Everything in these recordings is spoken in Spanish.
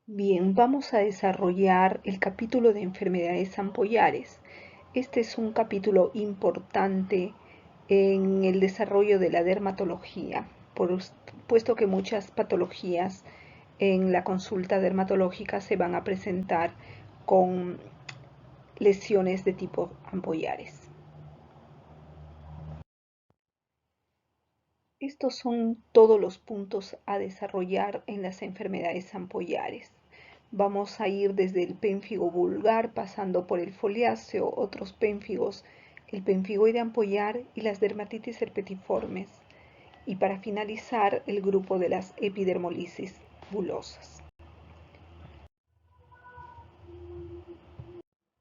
Bien, vamos a desarrollar el capítulo de enfermedades ampollares. Este es un capítulo importante en el desarrollo de la dermatología, puesto que muchas patologías en la consulta dermatológica se van a presentar con lesiones de tipo ampollares. Estos son todos los puntos a desarrollar en las enfermedades ampollares. Vamos a ir desde el pénfigo vulgar, pasando por el foliáceo, otros pénfigos, el pemfigoide ampollar y las dermatitis herpetiformes. Y para finalizar, el grupo de las epidermolisis bulosas.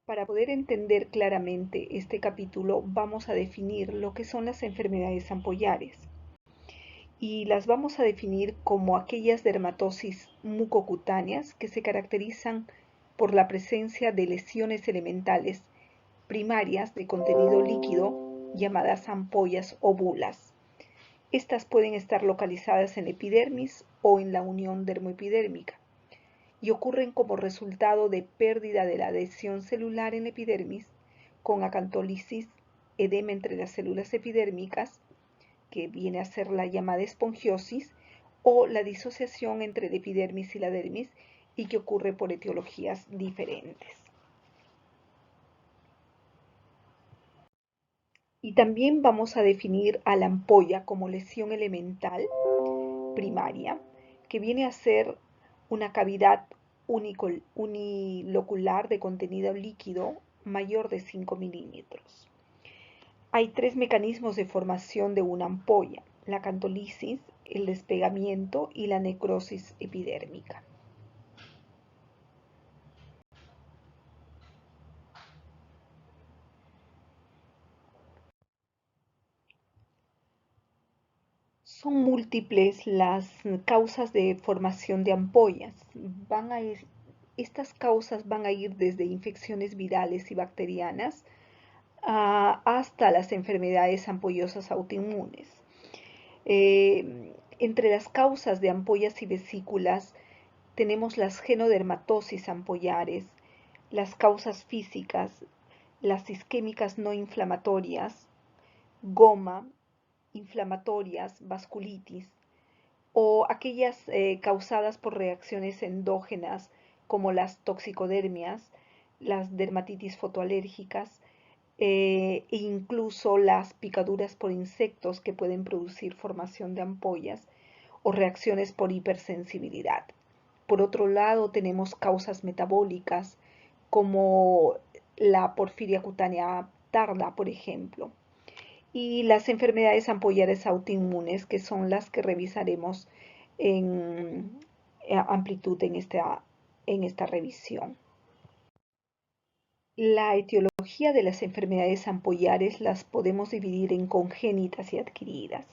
Para poder entender claramente este capítulo, vamos a definir lo que son las enfermedades ampollares. Y las vamos a definir como aquellas dermatosis mucocutáneas que se caracterizan por la presencia de lesiones elementales primarias de contenido líquido llamadas ampollas o bulas. Estas pueden estar localizadas en epidermis o en la unión dermoepidérmica y ocurren como resultado de pérdida de la adhesión celular en epidermis con acantólisis, edema entre las células epidérmicas, que viene a ser la llamada espongiosis, o la disociación entre la epidermis y la dermis, y que ocurre por etiologías diferentes. Y también vamos a definir a la ampolla como lesión elemental primaria, que viene a ser una cavidad unilocular de contenido líquido mayor de 5 milímetros. Hay tres mecanismos de formación de una ampolla: la acantolisis, el despegamiento y la necrosis epidérmica. Son múltiples las causas de formación de ampollas. Estas causas van a ir desde infecciones virales y bacterianas hasta las enfermedades ampollosas autoinmunes. Entre las causas de ampollas y vesículas tenemos las genodermatosis ampollares, las causas físicas, las isquémicas no inflamatorias, goma, inflamatorias, vasculitis, o aquellas causadas por reacciones endógenas como las toxicodermias, las dermatitis fotoalérgicas e incluso las picaduras por insectos que pueden producir formación de ampollas o reacciones por hipersensibilidad. Por otro lado, tenemos causas metabólicas como la porfiria cutánea tarda, por ejemplo, y las enfermedades ampollares autoinmunes, que son las que revisaremos en amplitud en esta revisión. La etiología de las enfermedades ampollares las podemos dividir en congénitas y adquiridas.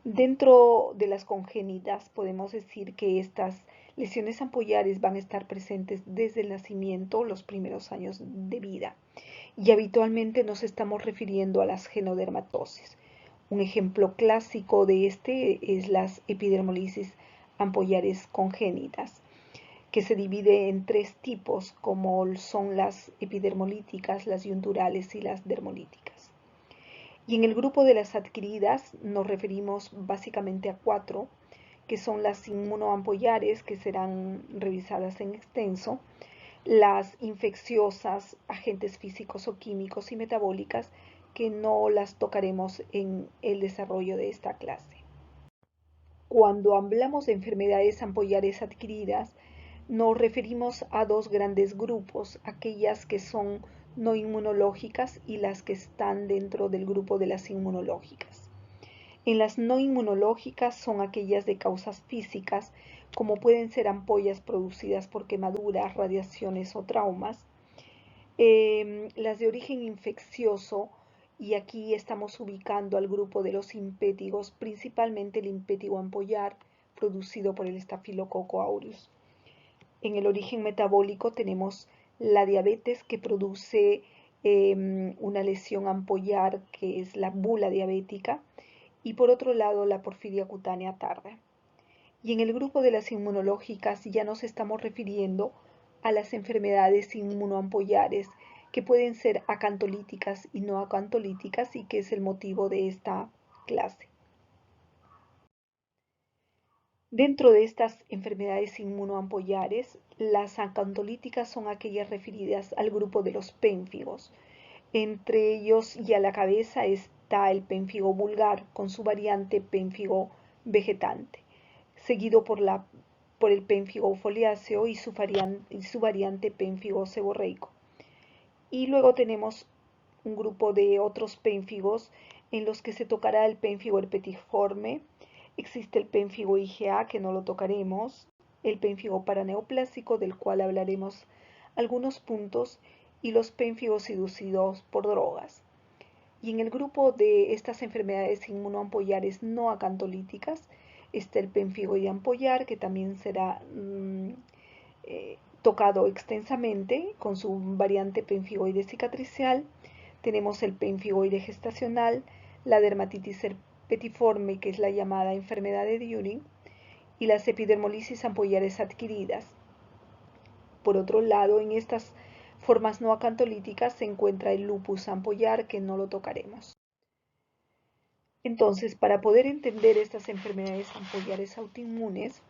Dentro de las congénitas podemos decir que estas lesiones ampollares van a estar presentes desde el nacimiento, los primeros años de vida, y habitualmente nos estamos refiriendo a las genodermatosis. Un ejemplo clásico de este es las epidermolisis ampollares congénitas, que se divide en tres tipos, como son las epidermolíticas, las yundurales y las dermolíticas. Y en el grupo de las adquiridas nos referimos básicamente a cuatro, que son las inmunoampollares, que serán revisadas en extenso, las infecciosas, agentes físicos o químicos y metabólicas, que no las tocaremos en el desarrollo de esta clase. Cuando hablamos de enfermedades ampollares adquiridas, nos referimos a dos grandes grupos: aquellas que son no inmunológicas y las que están dentro del grupo de las inmunológicas. En las no inmunológicas son aquellas de causas físicas, como pueden ser ampollas producidas por quemaduras, radiaciones o traumas. Las de origen infeccioso, y aquí estamos ubicando al grupo de los impétigos, principalmente el impétigo ampollar producido por el estafilococo aureus. En el origen metabólico tenemos la diabetes, que produce una lesión ampollar, que es la bula diabética, y por otro lado la porfiria cutánea tarda. Y en el grupo de las inmunológicas ya nos estamos refiriendo a las enfermedades inmunoampollares que pueden ser acantolíticas y no acantolíticas y que es el motivo de esta clase. Dentro de estas enfermedades inmunoampollares, las acantolíticas son aquellas referidas al grupo de los pénfigos. Entre ellos y a la cabeza está el pénfigo vulgar con su variante pénfigo vegetante, seguido por el pénfigo foliáceo y su variante pénfigo seborreico. Y luego tenemos un grupo de otros pénfigos en los que se tocará el pénfigo herpetiforme. Existe el pénfigo IgA, que no lo tocaremos, el pénfigo paraneoplásico, del cual hablaremos algunos puntos, y los pénfigos inducidos por drogas. Y en el grupo de estas enfermedades inmunoampollares no acantolíticas está el pénfigoide ampollar, que también será tocado extensamente con su variante pénfigoide cicatricial. Tenemos el pénfigoide gestacional, la dermatitis herpetiforme, que es la llamada enfermedad de Dunning, y las epidermolisis ampollares adquiridas. Por otro lado, en estas formas no acantolíticas se encuentra el lupus ampollar, que no lo tocaremos. Entonces, para poder entender estas enfermedades ampollares autoinmunes,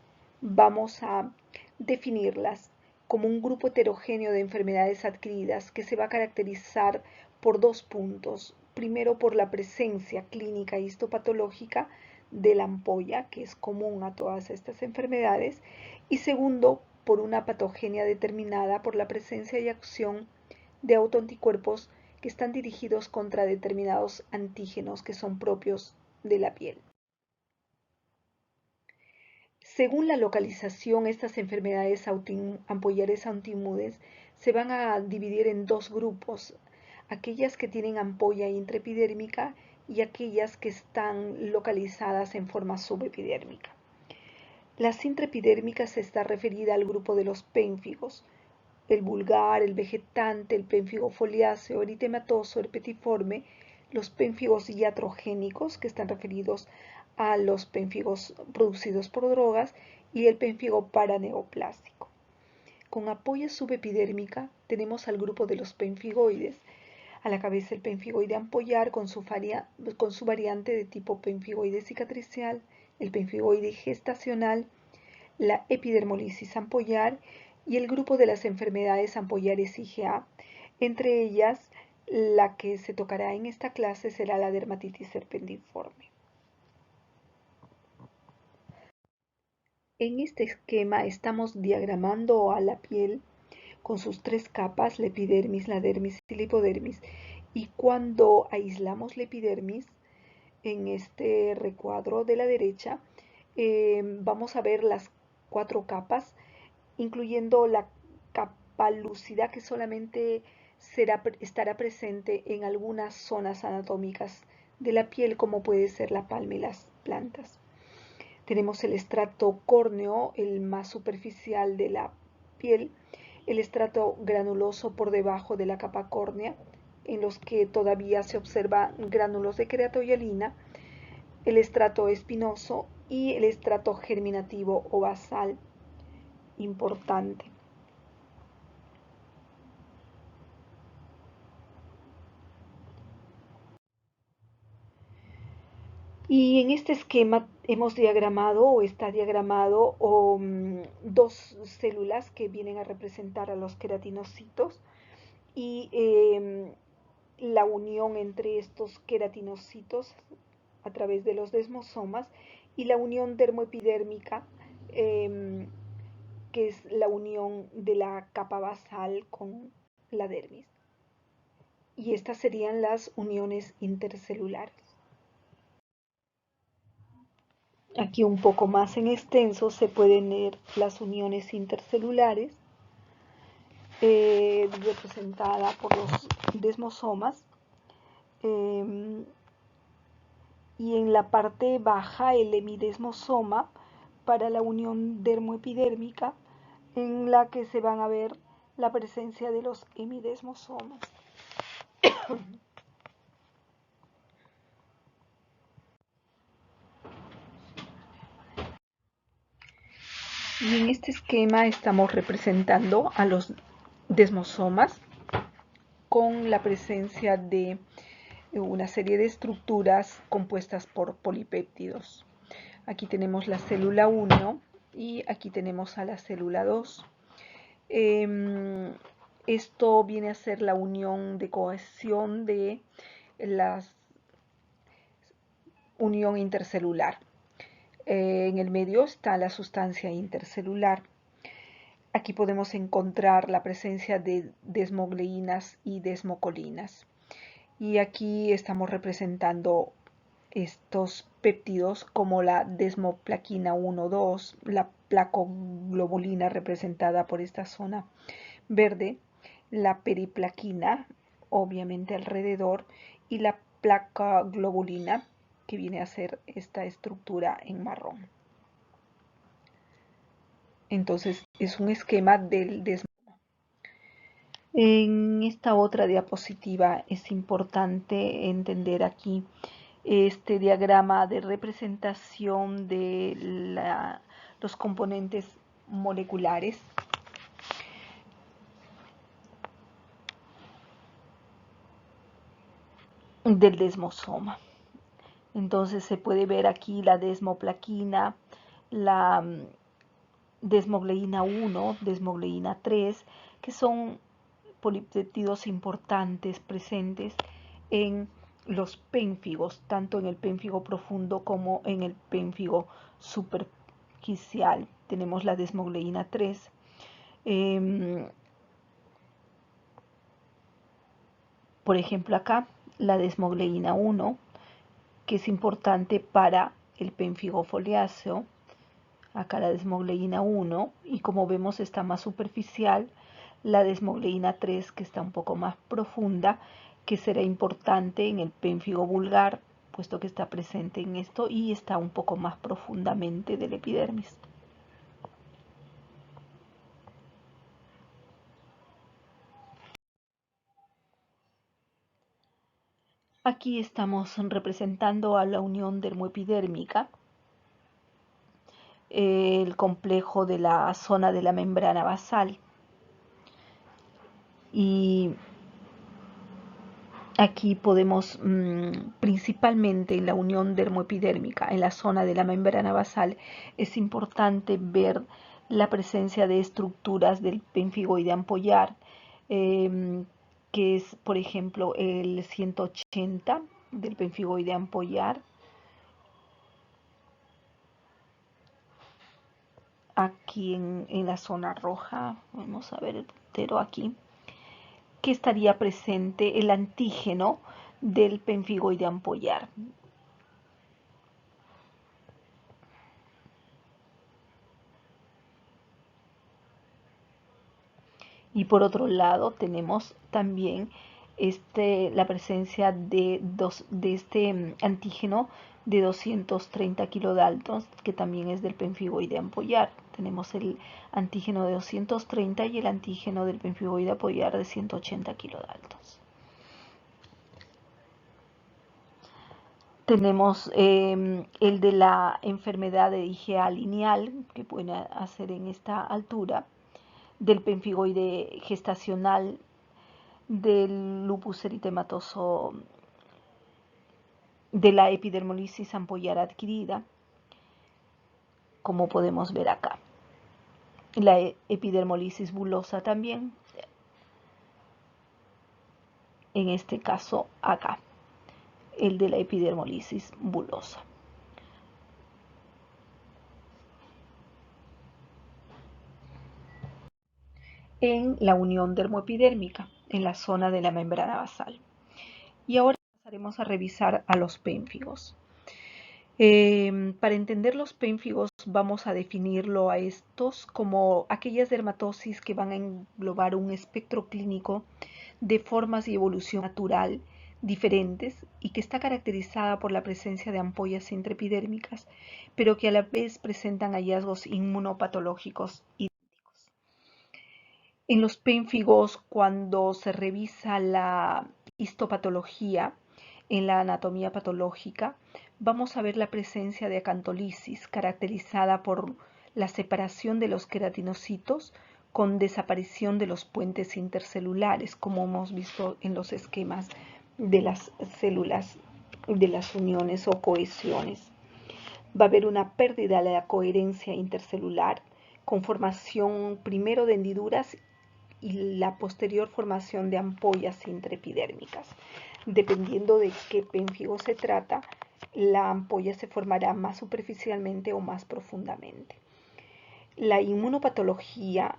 vamos a definirlas como un grupo heterogéneo de enfermedades adquiridas que se va a caracterizar por dos puntos. Primero, por la presencia clínica histopatológica de la ampolla, que es común a todas estas enfermedades, y segundo, por una patogenia determinada por la presencia y acción de autoanticuerpos que están dirigidos contra determinados antígenos que son propios de la piel. Según la localización, estas enfermedades ampollares autoinmunes se van a dividir en dos grupos, aquellas que tienen ampolla intraepidérmica y aquellas que están localizadas en forma subepidérmica. Las intraepidérmicas está referida al grupo de los pénfigos, el vulgar, el vegetante, el pénfigo foliáceo, eritematoso, herpetiforme, los pénfigos iatrogénicos, que están referidos a los pénfigos producidos por drogas, y el pénfigo paraneoplásico. Con apoya subepidérmica tenemos al grupo de los pénfigoides, a la cabeza el pénfigoide ampollar con su variante de tipo pénfigoide cicatricial, el pénfigoide gestacional, la epidermolisis ampollar y el grupo de las enfermedades ampollares IgA. Entre ellas, la que se tocará en esta clase será la dermatitis herpetiforme. En este esquema estamos diagramando a la piel con sus tres capas, la epidermis, la dermis y la hipodermis. Y cuando aislamos la epidermis, en este recuadro de la derecha, vamos a ver las cuatro capas, incluyendo la capa lúcida que solamente estará presente en algunas zonas anatómicas de la piel, como puede ser la palma y las plantas. Tenemos el estrato córneo, el más superficial de la piel, el estrato granuloso por debajo de la capa córnea, en los que todavía se observan gránulos de queratohialina, el estrato espinoso y el estrato germinativo o basal importante. Y en este esquema hemos diagramado o está diagramado dos células que vienen a representar a los queratinocitos y la unión entre estos queratinocitos a través de los desmosomas y la unión dermoepidérmica, que es la unión de la capa basal con la dermis. Y estas serían las uniones intercelulares. Aquí un poco más en extenso se pueden ver las uniones intercelulares representada por los desmosomas, y en la parte baja el hemidesmosoma para la unión dermoepidérmica, en la que se van a ver la presencia de los hemidesmosomas. Y en este esquema estamos representando a los desmosomas con la presencia de una serie de estructuras compuestas por polipéptidos. Aquí tenemos la célula 1 y aquí tenemos a la célula 2. Esto viene a ser la unión de cohesión de la unión intercelular. En el medio está la sustancia intercelular. Aquí podemos encontrar la presencia de desmogleínas y desmocolinas. Y aquí estamos representando estos péptidos como la desmoplaquina 1,2, la placoglobulina representada por esta zona verde, la periplaquina, obviamente alrededor, y la placoglobulina, que viene a ser esta estructura en marrón. Entonces es un esquema del desmosomo. En esta otra diapositiva es importante entender aquí este diagrama de representación de los componentes moleculares del desmosoma. Entonces se puede ver aquí la desmoplaquina, la desmogleína 1, desmogleína 3, que son polipéptidos importantes presentes en los pénfigos, tanto en el pénfigo profundo como en el pénfigo superficial. Tenemos la desmogleína 3. Por ejemplo, acá la desmogleína 1, que es importante para el pénfigo foliáceo. Acá la desmogleína 1, y como vemos está más superficial, la desmogleína 3, que está un poco más profunda, que será importante en el pénfigo vulgar, puesto que está presente en esto y está un poco más profundamente del epidermis. Aquí estamos representando a la unión dermoepidérmica, el complejo de la zona de la membrana basal. Y aquí podemos, principalmente en la unión dermoepidérmica, en la zona de la membrana basal, es importante ver la presencia de estructuras del pemfigoide ampollar, que es, por ejemplo, el 180 del pemfigoide ampollar. Aquí en la zona roja, vamos a ver el puntero aquí, que estaría presente el antígeno del pemfigoide ampollar. Y por otro lado tenemos también la presencia de este antígeno de 230 kilodaltons, que también es del pemfigoide ampollar. Tenemos el antígeno de 230 y el antígeno del pemfigoide ampollar de 180 kilodaltons. Tenemos el de la enfermedad de IgA lineal, que pueden hacer en esta altura, del pemfigoide gestacional, del lupus eritematoso, de la epidermolisis ampollar adquirida, como podemos ver acá. La epidermolisis bulosa también, en este caso acá, el de la epidermolisis bulosa. En la unión dermoepidérmica, en la zona de la membrana basal. Y ahora pasaremos a revisar a los pénfigos. Para entender los pénfigos vamos a definirlo a estos como aquellas dermatosis que van a englobar un espectro clínico de formas y evolución natural diferentes y que está caracterizada por la presencia de ampollas intraepidérmicas, pero que a la vez presentan hallazgos inmunopatológicos idénticos. En los pénfigos, cuando se revisa la histopatología en la anatomía patológica, vamos a ver la presencia de acantolisis caracterizada por la separación de los queratinocitos con desaparición de los puentes intercelulares, como hemos visto en los esquemas de las células, de las uniones o cohesiones. Va a haber una pérdida de la coherencia intercelular con formación primero de hendiduras y la posterior formación de ampollas intraepidérmicas. Dependiendo de qué pénfigo se trata, la ampolla se formará más superficialmente o más profundamente. La inmunopatología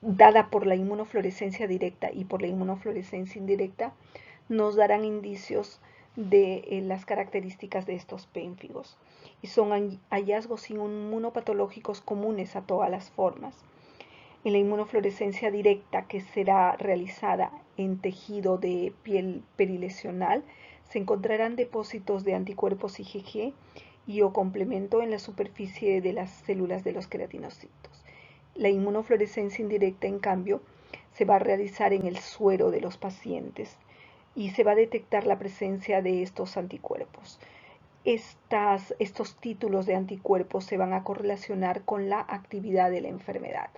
dada por la inmunofluorescencia directa y por la inmunofluorescencia indirecta nos darán indicios de las características de estos pénfigos y son hallazgos inmunopatológicos comunes a todas las formas. En la inmunofluorescencia directa, que será realizada en tejido de piel perilesional, se encontrarán depósitos de anticuerpos IgG y o complemento en la superficie de las células de los queratinocitos. La inmunofluorescencia indirecta, en cambio, se va a realizar en el suero de los pacientes y se va a detectar la presencia de estos anticuerpos. Estos títulos de anticuerpos se van a correlacionar con la actividad de la enfermedad.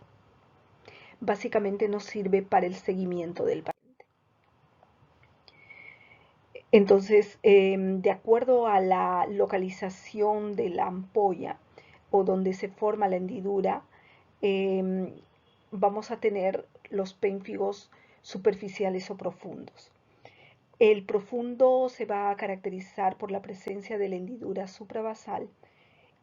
Básicamente nos sirve para el seguimiento del paciente. Entonces, de acuerdo a la localización de la ampolla o donde se forma la hendidura, vamos a tener los pénfigos superficiales o profundos. El profundo se va a caracterizar por la presencia de la hendidura suprabasal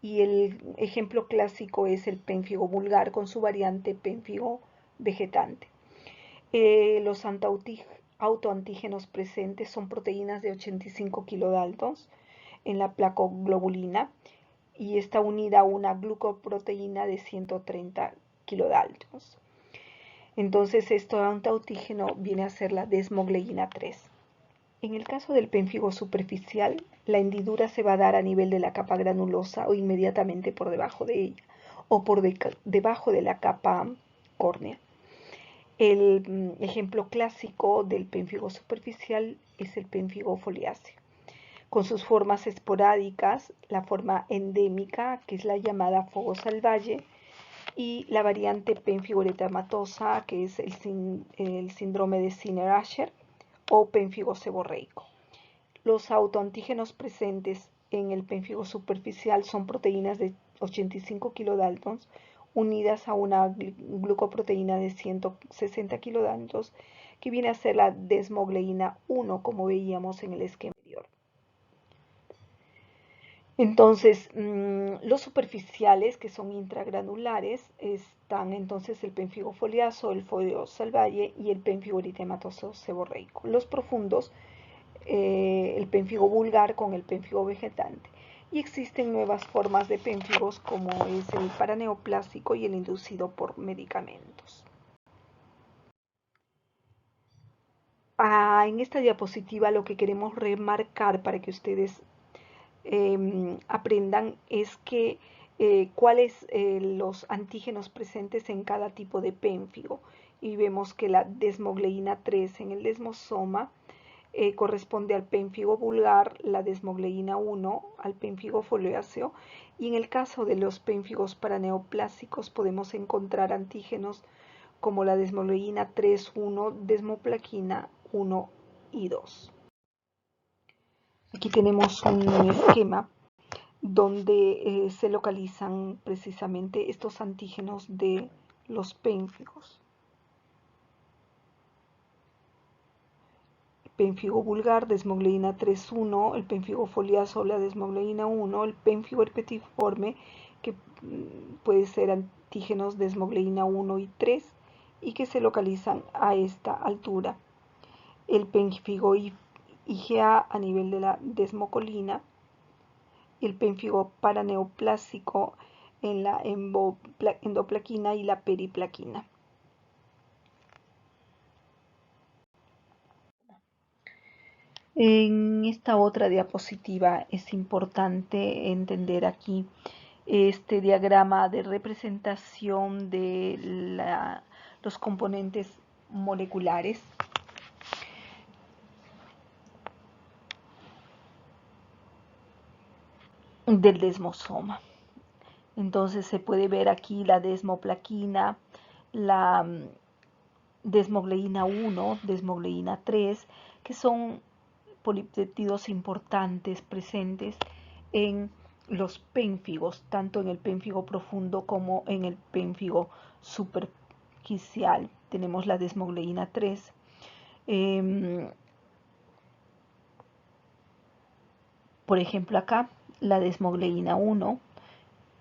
y el ejemplo clásico es el pénfigo vulgar con su variante pénfigo vegetante. Los autoantígenos presentes son proteínas de 85 kilodaltons en la placoglobulina y está unida a una glucoproteína de 130 kilodaltons. Entonces, este autoantígeno viene a ser la desmogleína 3. En el caso del pénfigo superficial, la hendidura se va a dar a nivel de la capa granulosa o inmediatamente por debajo de ella o por debajo de la capa córnea. El ejemplo clásico del pénfigo superficial es el pénfigo foliáceo, con sus formas esporádicas, la forma endémica, que es la llamada fogo salvaje, y la variante pénfigo eritematosa, que es el síndrome de Zinner-Ascher o pénfigo seborreico. Los autoantígenos presentes en el pénfigo superficial son proteínas de 85 kilodaltons unidas a una glucoproteína de 160 kilodaltons que viene a ser la desmogleína 1, como veíamos en el esquema anterior. Entonces, los superficiales, que son intragranulares, están entonces el pénfigo foliazo, el fogo salvaje y el pénfigo eritematoso seborreico. Los profundos, el pénfigo vulgar con el pénfigo vegetante. Y existen nuevas formas de pénfigos como es el paraneoplásico y el inducido por medicamentos. En esta diapositiva lo que queremos remarcar para que ustedes aprendan es que cuáles los antígenos presentes en cada tipo de pénfigo. Y vemos que la desmogleína 3 en el desmosoma corresponde al pénfigo vulgar, la desmogleína 1 al pénfigo foliáceo, y en el caso de los pénfigos paraneoplásicos podemos encontrar antígenos como la desmogleína 3,1, desmoplaquina 1 y 2. Aquí tenemos un esquema donde se localizan precisamente estos antígenos de los pénfigos. Pénfigo vulgar, desmogleína 3,1, el pénfigo foliáceo, la desmogleína 1, el pénfigo herpetiforme, que puede ser antígenos desmogleína 1 y 3, y que se localizan a esta altura. El pénfigo IgA a nivel de la desmocolina, el pénfigo paraneoplásico en la endoplaquina y la periplaquina. En esta otra diapositiva es importante entender aquí este diagrama de representación de los componentes moleculares del desmosoma. Entonces se puede ver aquí la desmoplaquina, la desmogleína 1, desmogleína 3, que son polipéptidos importantes presentes en los pénfigos, tanto en el pénfigo profundo como en el pénfigo superficial. Tenemos la desmogleína 3. Por ejemplo, acá la desmogleína 1,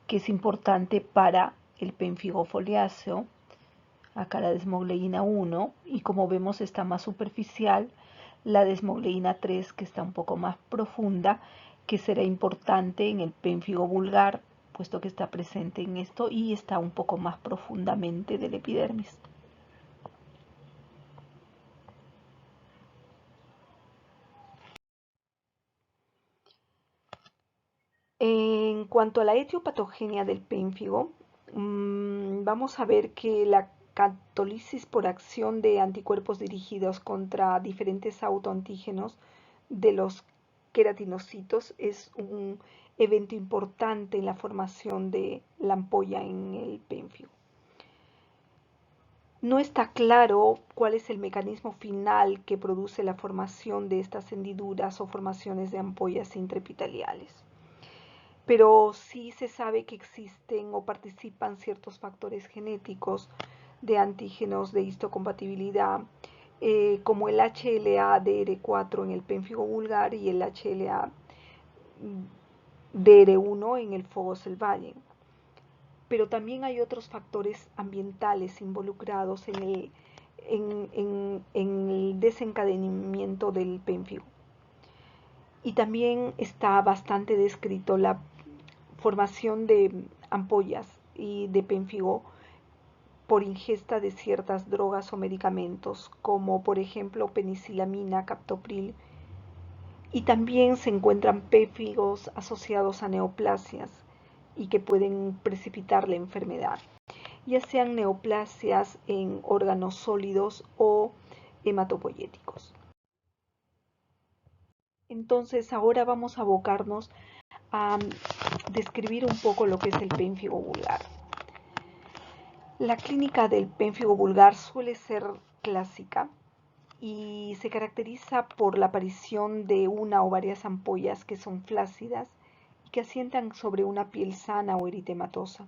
que es importante para el pénfigo foliáceo. Acá la desmogleína 1, y como vemos está más superficial. La desmogleína 3, que está un poco más profunda, que será importante en el pénfigo vulgar, puesto que está presente en esto y está un poco más profundamente del epidermis. En cuanto a la etiopatogenia del pénfigo, vamos a ver que la católisis por acción de anticuerpos dirigidos contra diferentes autoantígenos de los queratinocitos es un evento importante en la formación de la ampolla en el pénfigo. No está claro cuál es el mecanismo final que produce la formación de estas hendiduras o formaciones de ampollas intraepiteliales, pero sí se sabe que existen o participan ciertos factores genéticos de antígenos de histocompatibilidad, como el HLA-DR4 en el pénfigo vulgar y el HLA-DR1 en el Fogosel-Valle. Pero también hay otros factores ambientales involucrados en el desencadenamiento del pénfigo. Y también está bastante descrito la formación de ampollas y de pénfigo por ingesta de ciertas drogas o medicamentos, como por ejemplo penicilamina, captopril, y también se encuentran pénfigos asociados a neoplasias y que pueden precipitar la enfermedad, ya sean neoplasias en órganos sólidos o hematopoyéticos. Entonces ahora vamos a abocarnos a describir un poco lo que es el pénfigo vulgar. La clínica del pénfigo vulgar suele ser clásica y se caracteriza por la aparición de una o varias ampollas que son flácidas y que asientan sobre una piel sana o eritematosa.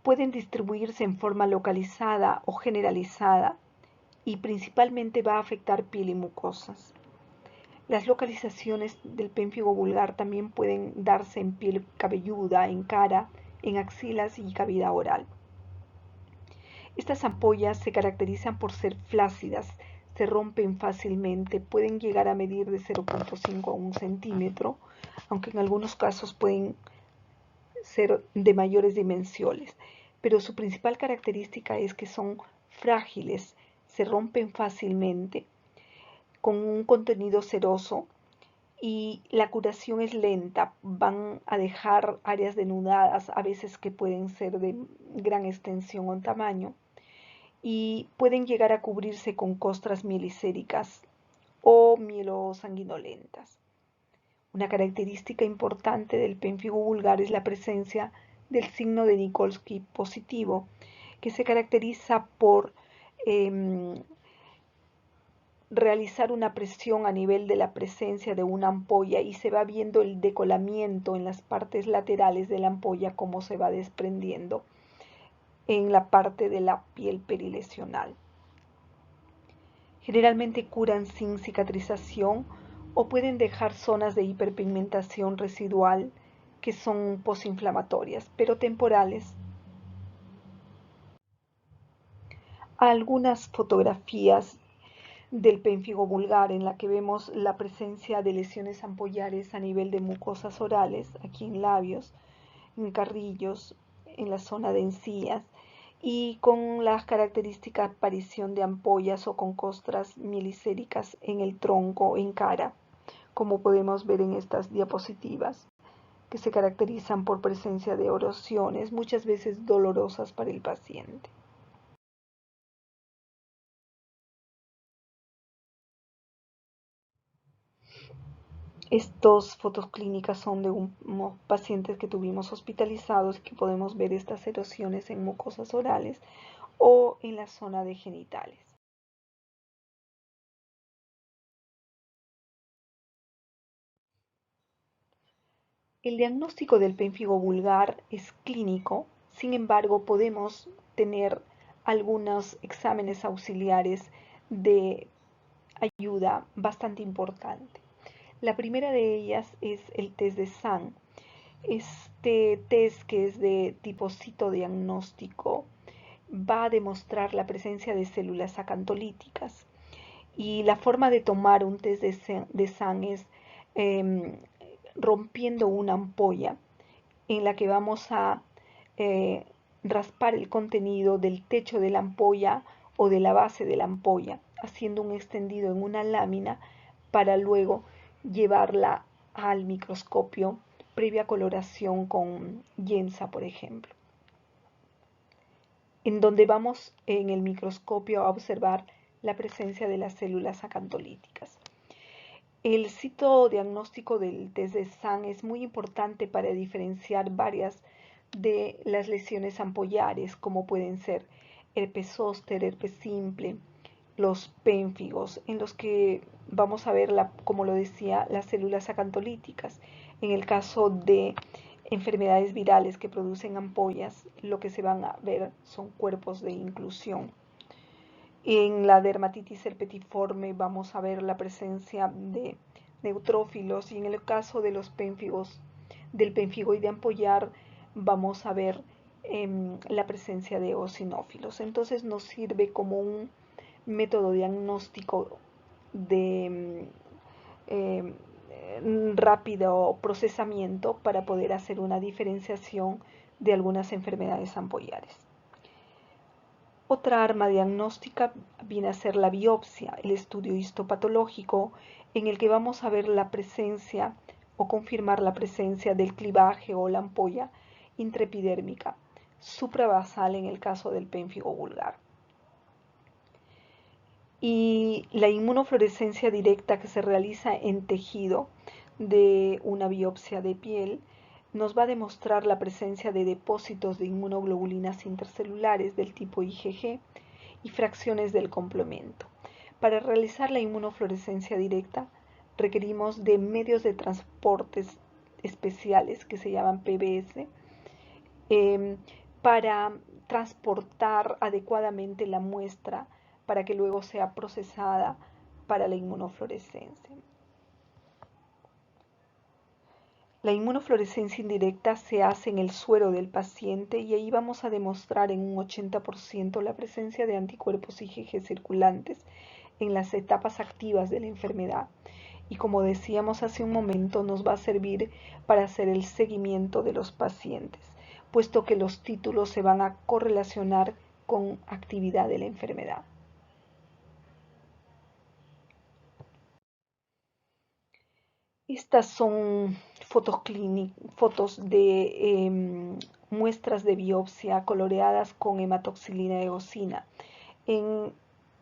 Pueden distribuirse en forma localizada o generalizada y principalmente va a afectar piel y mucosas. Las localizaciones del pénfigo vulgar también pueden darse en piel cabelluda, en cara, en axilas y cavidad oral. Estas ampollas se caracterizan por ser flácidas, se rompen fácilmente, pueden llegar a medir de 0,5 a 1 centímetro, aunque en algunos casos pueden ser de mayores dimensiones, pero su principal característica es que son frágiles, se rompen fácilmente, con un contenido ceroso, y la curación es lenta, van a dejar áreas denudadas, a veces que pueden ser de gran extensión o tamaño, y pueden llegar a cubrirse con costras mielicéricas o mielosanguinolentas. Una característica importante del pénfigo vulgar es la presencia del signo de Nikolsky positivo, que se caracteriza por realizar una presión a nivel de la presencia de una ampolla y se va viendo el decolamiento en las partes laterales de la ampolla, como se va desprendiendo en la parte de la piel perilesional. Generalmente curan sin cicatrización o pueden dejar zonas de hiperpigmentación residual que son posinflamatorias, pero temporales. Algunas fotografías del pénfigo vulgar en la que vemos la presencia de lesiones ampollares a nivel de mucosas orales, aquí en labios, en carrillos, en la zona de encías, y con la característica aparición de ampollas o con costras mielicéricas en el tronco, en cara, como podemos ver en estas diapositivas, que se caracterizan por presencia de erosiones, muchas veces dolorosas para el paciente. Estos fotos clínicas son de unos pacientes que tuvimos hospitalizados y que podemos ver estas erosiones en mucosas orales o en la zona de genitales. El diagnóstico del pénfigo vulgar es clínico, sin embargo podemos tener algunos exámenes auxiliares de ayuda bastante importante. La primera de ellas es el test de SAN. Este test, que es de tipo citodiagnóstico, va a demostrar la presencia de células acantolíticas. Y la forma de tomar un test de SAN es eh, rompiendo una ampolla en la que vamos a eh, raspar el contenido del techo de la ampolla o de la base de la ampolla, haciendo un extendido en una lámina para luego llevarla al microscopio previa coloración con Yensa, por ejemplo, en donde vamos en el microscopio a observar la presencia de las células acantolíticas. El citodiagnóstico del test de SAN es muy importante para diferenciar varias de las lesiones ampollares, como pueden ser herpes zóster, herpes simple, los pénfigos, en los que vamos a ver, como lo decía, las células acantolíticas. En el caso de enfermedades virales que producen ampollas, lo que se van a ver son cuerpos de inclusión. En la dermatitis herpetiforme vamos a ver la presencia de neutrófilos, y en el caso de los pénfigos, del pénfigoide ampollar, vamos a ver la presencia de eosinófilos. Entonces nos sirve como un método diagnóstico de eh, rápido procesamiento para poder hacer una diferenciación de algunas enfermedades ampollares. Otra arma diagnóstica viene a ser la biopsia, el estudio histopatológico, en el que vamos a ver la presencia o confirmar la presencia del clivaje o la ampolla intraepidérmica suprabasal en el caso del pénfigo vulgar. Y la inmunofluorescencia directa que se realiza en tejido de una biopsia de piel nos va a demostrar la presencia de depósitos de inmunoglobulinas intercelulares del tipo IgG y fracciones del complemento. Para realizar la inmunofluorescencia directa requerimos de medios de transporte especiales que se llaman PBS, para transportar adecuadamente la muestra para que luego sea procesada para la inmunofluorescencia. La inmunofluorescencia indirecta se hace en el suero del paciente y ahí vamos a demostrar en un 80% la presencia de anticuerpos IgG circulantes en las etapas activas de la enfermedad. Y como decíamos hace un momento, nos va a servir para hacer el seguimiento de los pacientes, puesto que los títulos se van a correlacionar con actividad de la enfermedad. Estas son fotos de muestras de biopsia coloreadas con hematoxilina eosina. En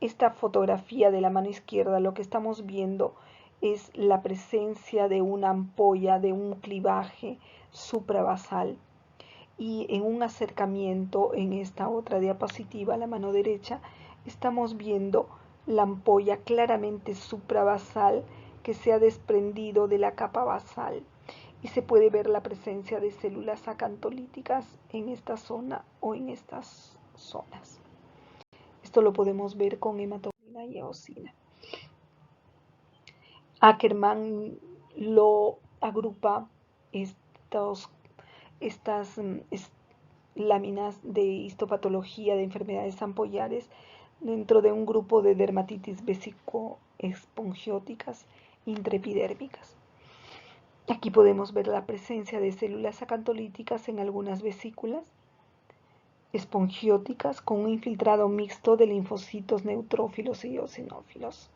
esta fotografía de la mano izquierda lo que estamos viendo es la presencia de una ampolla, de un clivaje suprabasal. Y en un acercamiento en esta otra diapositiva, la mano derecha, estamos viendo la ampolla claramente suprabasal que se ha desprendido de la capa basal, y se puede ver la presencia de células acantolíticas en esta zona o en estas zonas. Esto lo podemos ver con hematoxilina y eosina. Ackermann lo agrupa estas láminas de histopatología de enfermedades ampollares dentro de un grupo de dermatitis vesicoespongióticas intraepidérmicas. Aquí podemos ver la presencia de células acantolíticas en algunas vesículas espongióticas con un infiltrado mixto de linfocitos neutrófilos y eosinófilos.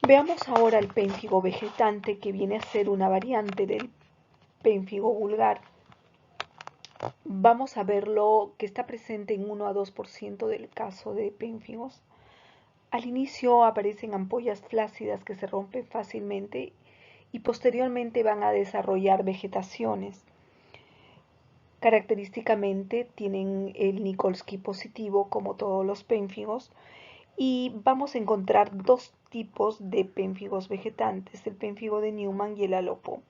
Veamos ahora el pénfigo vegetante, que viene a ser una variante del pénfigo vulgar. Vamos a verlo que está presente en 1 a 2% del caso de pénfigos. Al inicio aparecen ampollas flácidas que se rompen fácilmente y posteriormente van a desarrollar vegetaciones. Característicamente tienen el Nikolsky positivo como todos los pénfigos y vamos a encontrar dos tipos de pénfigos vegetantes, el pénfigo de Newman y el alopo.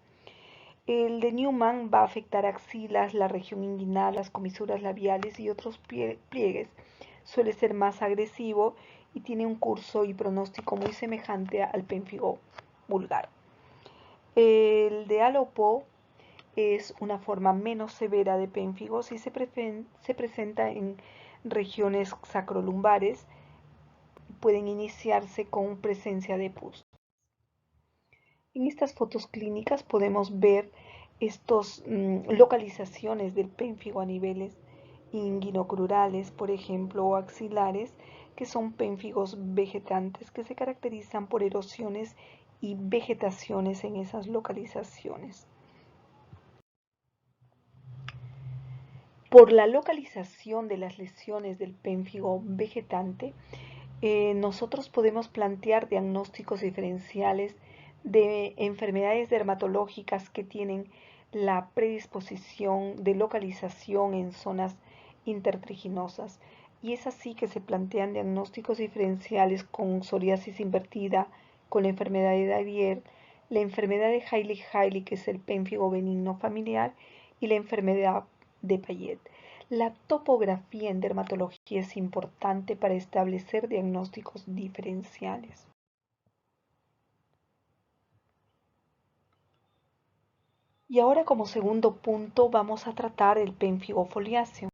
El de Newman va a afectar axilas, la región inguinal, las comisuras labiales y otros pliegues. Suele ser más agresivo y tiene un curso y pronóstico muy semejante al pénfigo vulgar. El de alopo es una forma menos severa de pénfigos y se presenta en regiones sacrolumbares. Pueden iniciarse con presencia de pus. En estas fotos clínicas podemos ver estas localizaciones del pénfigo a niveles inguinocrurales, por ejemplo, o axilares, que son pénfigos vegetantes que se caracterizan por erosiones y vegetaciones en esas localizaciones. Por la localización de las lesiones del pénfigo vegetante, nosotros podemos plantear diagnósticos diferenciales de enfermedades dermatológicas que tienen la predisposición de localización en zonas intertriginosas. Y es así que se plantean diagnósticos diferenciales con psoriasis invertida, con la enfermedad de Davier, la enfermedad de Hailey-Hailey, que es el pénfigo benigno familiar, y la enfermedad de Payet. La topografía en dermatología es importante para establecer diagnósticos diferenciales. Y ahora como segundo punto vamos a tratar el pénfigo foliáceo.